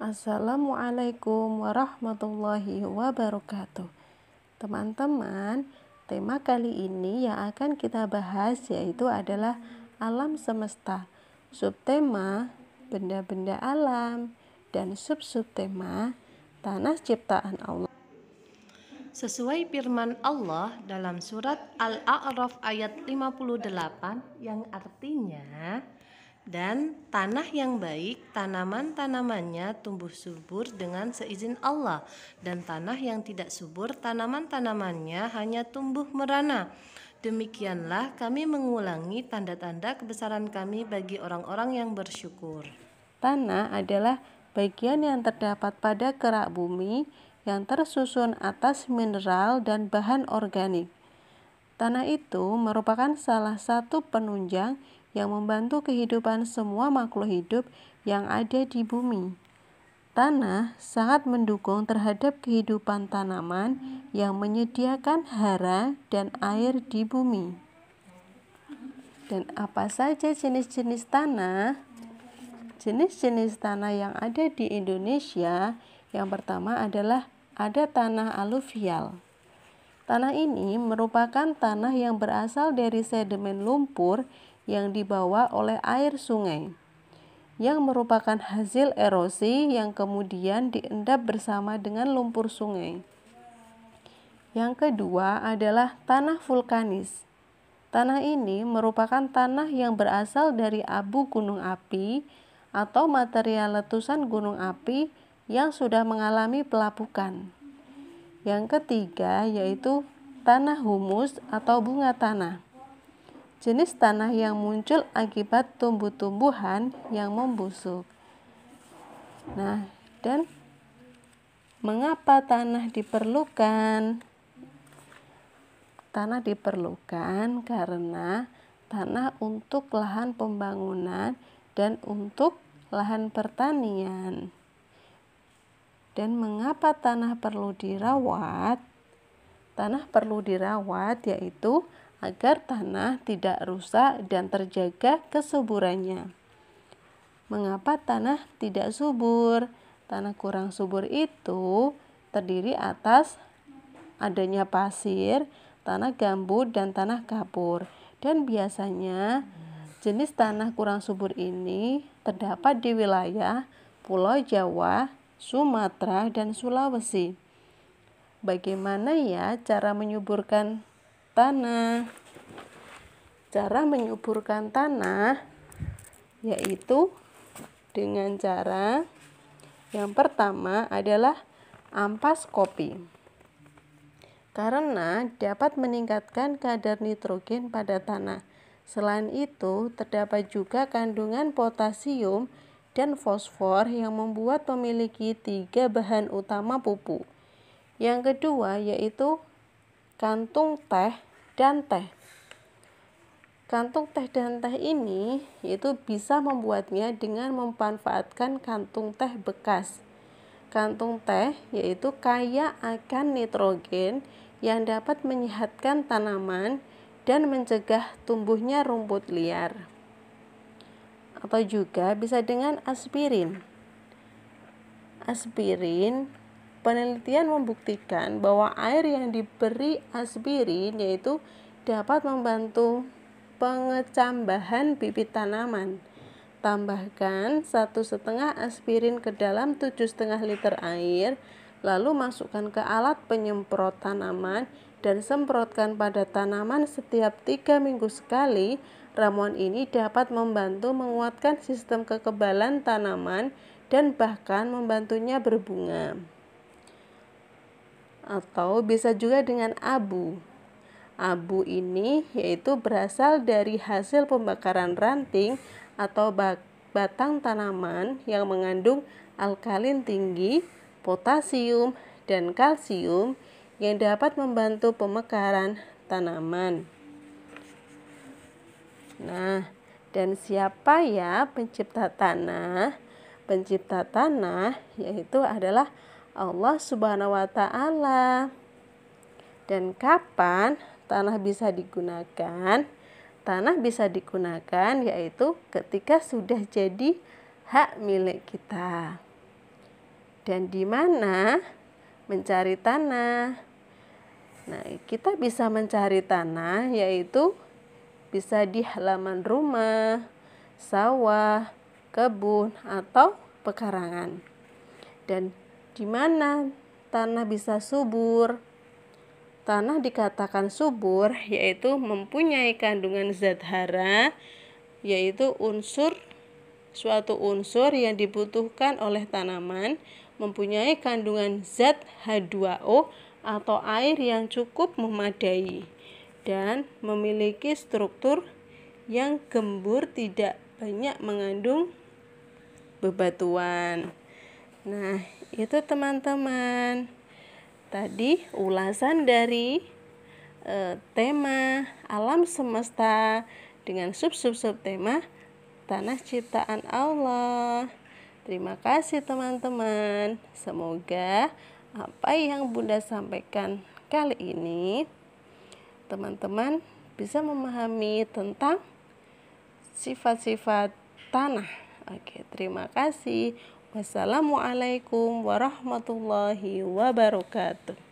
Assalamualaikum warahmatullahi wabarakatuh. Teman-teman, tema kali ini yang akan kita bahas yaitu adalah alam semesta. Subtema benda-benda alam dan subtema tanah ciptaan Allah. Sesuai firman Allah dalam surat Al-A'raf ayat 58 yang artinya, dan tanah yang baik, tanaman-tanamannya tumbuh subur dengan seizin Allah, dan tanah yang tidak subur, tanaman-tanamannya hanya tumbuh merana. Demikianlah kami mengulangi tanda-tanda kebesaran kami bagi orang-orang yang bersyukur. Tanah adalah bagian yang terdapat pada kerak bumi yang tersusun atas mineral dan bahan organik. Tanah itu merupakan salah satu penunjang yang membantu kehidupan semua makhluk hidup yang ada di bumi. Tanah sangat mendukung terhadap kehidupan tanaman yang menyediakan hara dan air di bumi. Dan apa saja jenis-jenis tanah? Jenis-jenis tanah yang ada di Indonesia, yang pertama adalah ada tanah aluvial. Tanah ini merupakan tanah yang berasal dari sedimen lumpur yang dibawa oleh air sungai, yang merupakan hasil erosi yang kemudian diendap bersama dengan lumpur sungai. Yang kedua adalah tanah vulkanis. Tanah ini merupakan tanah yang berasal dari abu gunung api atau material letusan gunung api yang sudah mengalami pelapukan. Yang ketiga yaitu tanah humus atau bunga tanah. Jenis tanah yang muncul akibat tumbuh-tumbuhan yang membusuk. Nah, dan mengapa tanah diperlukan? Tanah diperlukan karena tanah untuk lahan pembangunan dan untuk lahan pertanian. Dan mengapa tanah perlu dirawat? Tanah perlu dirawat yaitu agar tanah tidak rusak dan terjaga kesuburannya. Mengapa tanah tidak subur? Tanah kurang subur itu terdiri atas adanya pasir, tanah gambut, dan tanah kapur. Dan biasanya jenis tanah kurang subur ini terdapat di wilayah Pulau Jawa, Sumatera, dan Sulawesi. Bagaimana ya cara menyuburkan tanah? Cara menyuburkan tanah yaitu dengan cara yang pertama adalah ampas kopi. Karena dapat meningkatkan kadar nitrogen pada tanah. Selain itu, terdapat juga kandungan potasium dan fosfor yang membuat memiliki 3 bahan utama pupuk. Yang kedua yaitu kantung teh dan teh. Kantung teh dan teh ini itu bisa membuatnya dengan memanfaatkan kantung teh bekas. Kantung teh yaitu kaya akan nitrogen yang dapat menyehatkan tanaman dan mencegah tumbuhnya rumput liar. Atau juga bisa dengan aspirin. Aspirin, penelitian membuktikan bahwa air yang diberi aspirin yaitu dapat membantu pengecambahan bibit tanaman. Tambahkan 1,5 aspirin ke dalam 7,5 liter air, lalu masukkan ke alat penyemprot tanaman dan semprotkan pada tanaman setiap 3 minggu sekali. Ramuan ini dapat membantu menguatkan sistem kekebalan tanaman dan bahkan membantunya berbunga. Atau bisa juga dengan abu. Abu ini yaitu berasal dari hasil pembakaran ranting atau batang tanaman yang mengandung alkalin tinggi, potasium, dan kalsium yang dapat membantu pemekaran tanaman. Nah, dan siapa ya pencipta tanah? Pencipta tanah yaitu adalah Allah Subhanahu wa Ta'ala. Dan kapan tanah bisa digunakan? Tanah bisa digunakan yaitu ketika sudah jadi hak milik kita. Dan di mana mencari tanah? Nah, kita bisa mencari tanah yaitu bisa di halaman rumah, sawah, kebun, atau pekarangan. Dan di mana tanah bisa subur? Tanah dikatakan subur yaitu mempunyai kandungan zat hara, yaitu suatu unsur yang dibutuhkan oleh tanaman, mempunyai kandungan zat H2O atau air yang cukup memadai, dan memiliki struktur yang gembur, tidak banyak mengandung bebatuan. Nah, itu teman-teman. Tadi ulasan dari tema alam semesta dengan sub-tema tanah ciptaan Allah. Terima kasih teman-teman. Semoga apa yang Bunda sampaikan kali ini teman-teman bisa memahami tentang sifat-sifat tanah. Oke, terima kasih. Wassalamualaikum warahmatullahi wabarakatuh.